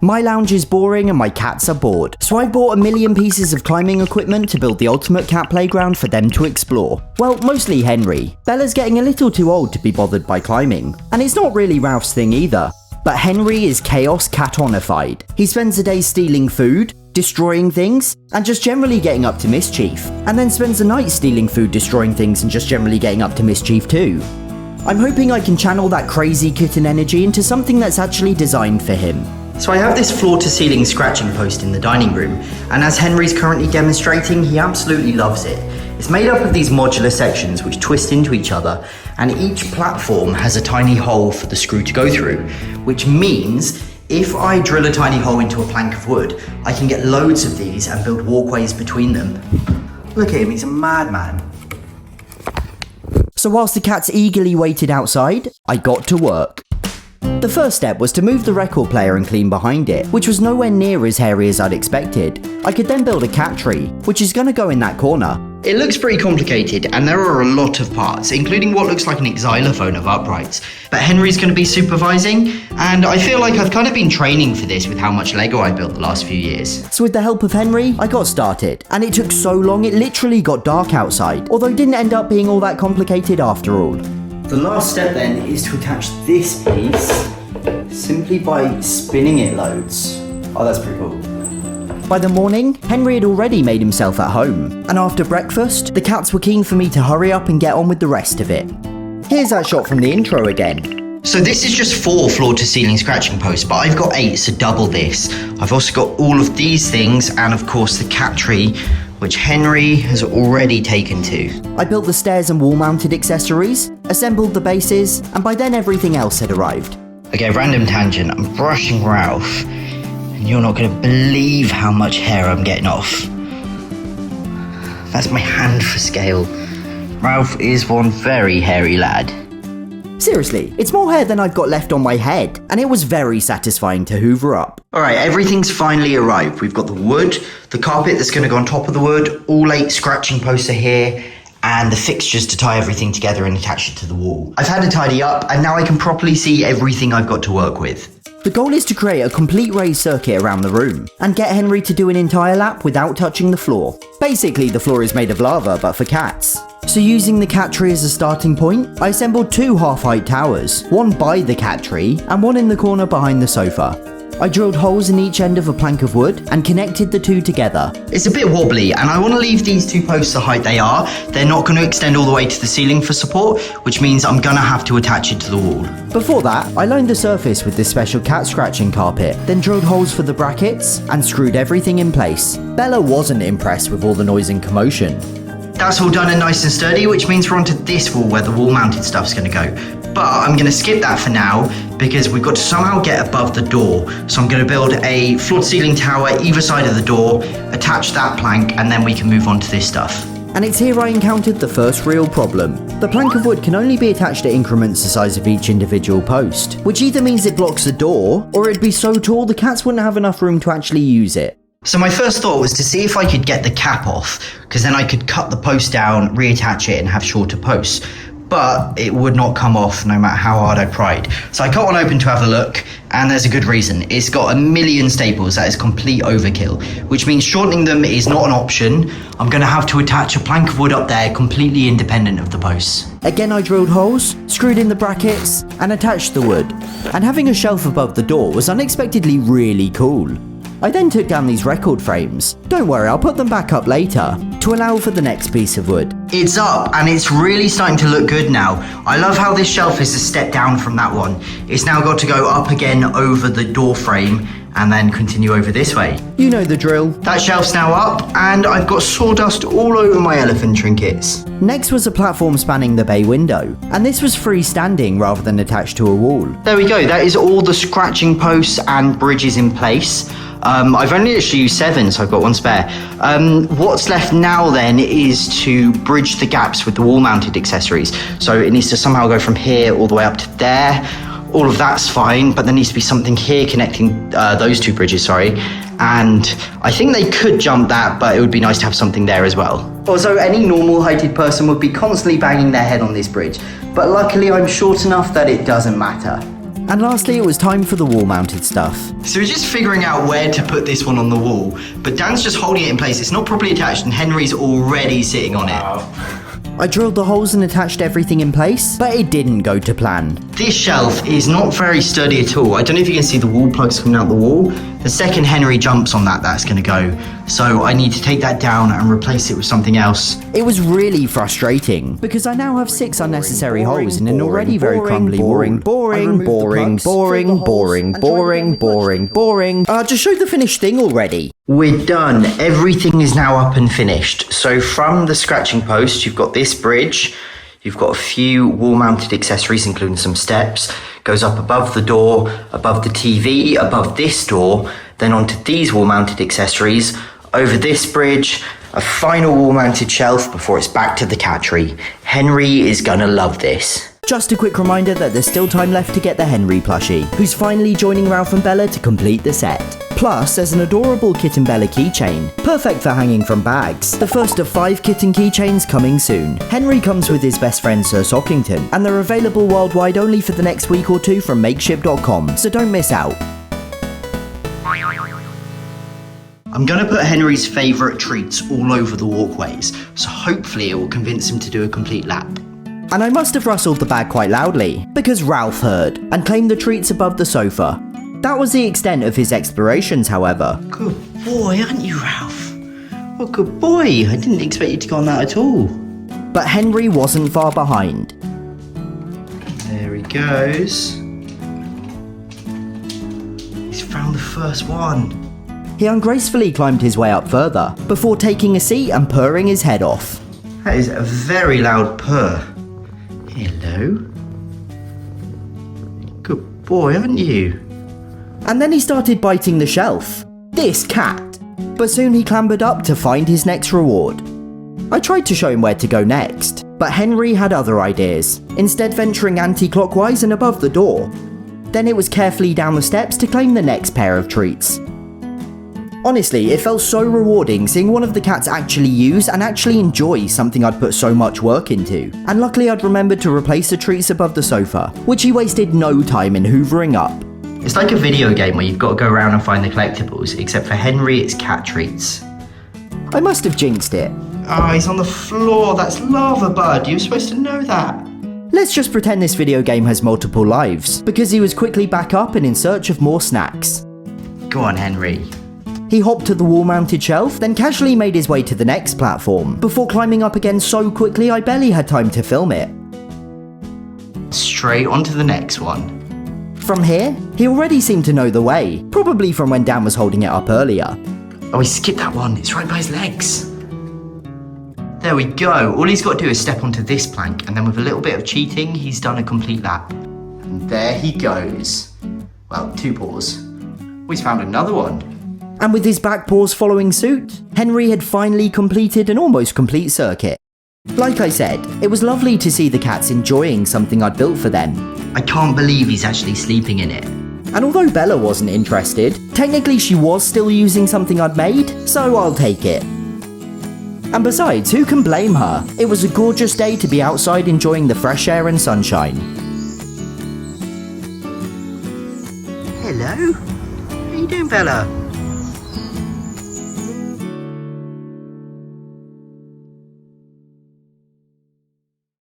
My lounge is boring and my cats are bored, so I bought a million pieces of climbing equipment to build the ultimate cat playground for them to explore. Well, mostly Henry. Bella's getting a little too old to be bothered by climbing, and it's not really Ralph's thing either. But Henry is chaos catonified. He spends the day stealing food, destroying things, and just generally getting up to mischief. And then spends the night stealing food, destroying things, and just generally getting up to mischief too. I'm hoping I can channel that crazy kitten energy into something that's actually designed for him. So I have this floor-to-ceiling scratching post in the dining room, and as Henry's currently demonstrating, he absolutely loves it. It's made up of these modular sections which twist into each other, and each platform has a tiny hole for the screw to go through, which means if I drill a tiny hole into a plank of wood, I can get loads of these and build walkways between them. Look at him, he's a madman. So whilst the cats eagerly waited outside, I got to work. The first step was to move the record player and clean behind it, which was nowhere near as hairy as I'd expected. I could then build a cat tree, which is going to go in that corner. It looks pretty complicated, and there are a lot of parts, including what looks like an xylophone of uprights. But Henry's going to be supervising, and I feel like I've kind of been training for this with how much Lego I built the last few years. So with the help of Henry, I got started, and it took so long it literally got dark outside, although it didn't end up being all that complicated after all. The last step then is to attach this piece simply by spinning it loads. Oh, that's pretty cool. By the morning, Henry had already made himself at home, and after breakfast, the cats were keen for me to hurry up and get on with the rest of it. Here's that shot from the intro again. So this is just 4 floor-to-ceiling scratching posts, but I've got 8, so double this. I've also got all of these things, and of course the cat tree, which Henry has already taken to. I built the stairs and wall-mounted accessories, assembled the bases, and by then everything else had arrived. Okay, random tangent. I'm brushing Ralph, and you're not going to believe how much hair I'm getting off. That's my hand for scale. Ralph is one very hairy lad. Seriously, it's more hair than I've got left on my head, and it was very satisfying to hoover up. Alright, everything's finally arrived. We've got the wood, the carpet that's going to go on top of the wood, all 8 scratching posts are here, and the fixtures to tie everything together and attach it to the wall. I've had to tidy up, and now I can properly see everything I've got to work with. The goal is to create a complete raised circuit around the room, and get Henry to do an entire lap without touching the floor. Basically, the floor is made of lava, but for cats. So using the cat tree as a starting point, I assembled 2 half-height towers, one by the cat tree, and one in the corner behind the sofa. I drilled holes in each end of a plank of wood and connected the 2 together. It's a bit wobbly, and I want to leave these 2 posts the height they are. They're not going to extend all the way to the ceiling for support, which means I'm going to have to attach it to the wall. Before that, I lined the surface with this special cat scratching carpet, then drilled holes for the brackets and screwed everything in place. Bella wasn't impressed with all the noise and commotion. That's all done and nice and sturdy, which means we're onto this wall where the wall-mounted stuff's going to go. But I'm going to skip that for now because we've got to somehow get above the door. So I'm going to build a floor-to-ceiling tower either side of the door, attach that plank, and then we can move on to this stuff. And it's here I encountered the first real problem. The plank of wood can only be attached at increments the size of each individual post, which either means it blocks the door, or it'd be so tall the cats wouldn't have enough room to actually use it. So my first thought was to see if I could get the cap off, because then I could cut the post down, reattach it, and have shorter posts. But it would not come off no matter how hard I pried. So I cut one open to have a look, and there's a good reason. It's got a million staples. That is complete overkill, which means shortening them is not an option. I'm going to have to attach a plank of wood up there completely independent of the posts. Again, I drilled holes, screwed in the brackets, and attached the wood. And having a shelf above the door was unexpectedly really cool. I then took down these record frames. Don't worry, I'll put them back up later to allow for the next piece of wood. It's up and it's really starting to look good now. I love how this shelf is a step down from that one. It's now got to go up again over the door frame and then continue over this way. You know the drill. That shelf's now up and I've got sawdust all over my elephant trinkets. Next was a platform spanning the bay window, and this was freestanding rather than attached to a wall. There we go, that is all the scratching posts and bridges in place. I've only actually used 7, so I've got 1 spare. What's left now then is to bridge the gaps with the wall-mounted accessories. So it needs to somehow go from here all the way up to there. All of that's fine, but there needs to be something here connecting those 2 bridges, sorry. And I think they could jump that, but it would be nice to have something there as well. Also, any normal-heighted person would be constantly banging their head on this bridge, but luckily I'm short enough that it doesn't matter. And lastly, it was time for the wall-mounted stuff. So we're just figuring out where to put this one on the wall, but Dan's just holding it in place. It's not properly attached and Henry's already sitting on it. I drilled the holes and attached everything in place, but it didn't go to plan. This shelf is not very sturdy at all. I don't know if you can see the wall plugs coming out the wall. The second Henry jumps on that, that's going to go. So I need to take that down and replace it with something else. It was really frustrating, because I now have 6 unnecessary holes in an already very crumbly boring. Just show the finished thing already. We're done. Everything is now up and finished. So from the scratching post, you've got this bridge. You've got a few wall-mounted accessories, including some steps. Goes up above the door, above the TV, above this door, then onto these wall-mounted accessories, over this bridge, a final wall-mounted shelf before it's back to the cattery. Henry is gonna love this. Just a quick reminder that there's still time left to get the Henry plushie, who's finally joining Ralph and Bella to complete the set. Plus, there's an adorable Kit and Bella keychain, perfect for hanging from bags. The first of 5 kitten keychains coming soon. Henry comes with his best friend Sir Sockington, and they're available worldwide only for the next week or 2 from makeship.com, so don't miss out. I'm going to put Henry's favourite treats all over the walkways, so hopefully it will convince him to do a complete lap. And I must have rustled the bag quite loudly, because Ralph heard, and claimed the treats above the sofa. That was the extent of his explorations, however. Good boy, aren't you, Ralph? Oh, good boy. I didn't expect you to go on that at all. But Henry wasn't far behind. There he goes. He's found the first one. He ungracefully climbed his way up further, before taking a seat and purring his head off. That is a very loud purr. Hello. Good boy, aren't you? And then he started biting the shelf. This cat. But soon he clambered up to find his next reward. I tried to show him where to go next, but Henry had other ideas, instead venturing anti-clockwise and above the door. Then it was carefully down the steps to claim the next pair of treats. Honestly, it felt so rewarding seeing one of the cats actually use and actually enjoy something I'd put so much work into. And luckily I'd remembered to replace the treats above the sofa, which he wasted no time in hoovering up. It's like a video game where you've got to go around and find the collectibles, except for Henry it's cat treats. I must have jinxed it. Oh, he's on the floor. That's lava, bud. You were supposed to know that. Let's just pretend this video game has multiple lives, because he was quickly back up and in search of more snacks. Go on, Henry. He hopped to the wall-mounted shelf, then casually made his way to the next platform, before climbing up again so quickly I barely had time to film it. Straight onto the next one. From here, he already seemed to know the way, probably from when Dan was holding it up earlier. Oh, he skipped that one. It's right by his legs. There we go. All he's got to do is step onto this plank, and then with a little bit of cheating, he's done a complete lap. And there he goes. Well, 2 paws. Oh, he's found another one. And with his back paws following suit, Henry had finally completed an almost complete circuit. Like I said, it was lovely to see the cats enjoying something I'd built for them. I can't believe he's actually sleeping in it. And although Bella wasn't interested, technically she was still using something I'd made, so I'll take it. And besides, who can blame her? It was a gorgeous day to be outside enjoying the fresh air and sunshine. Hello? How you doing, Bella?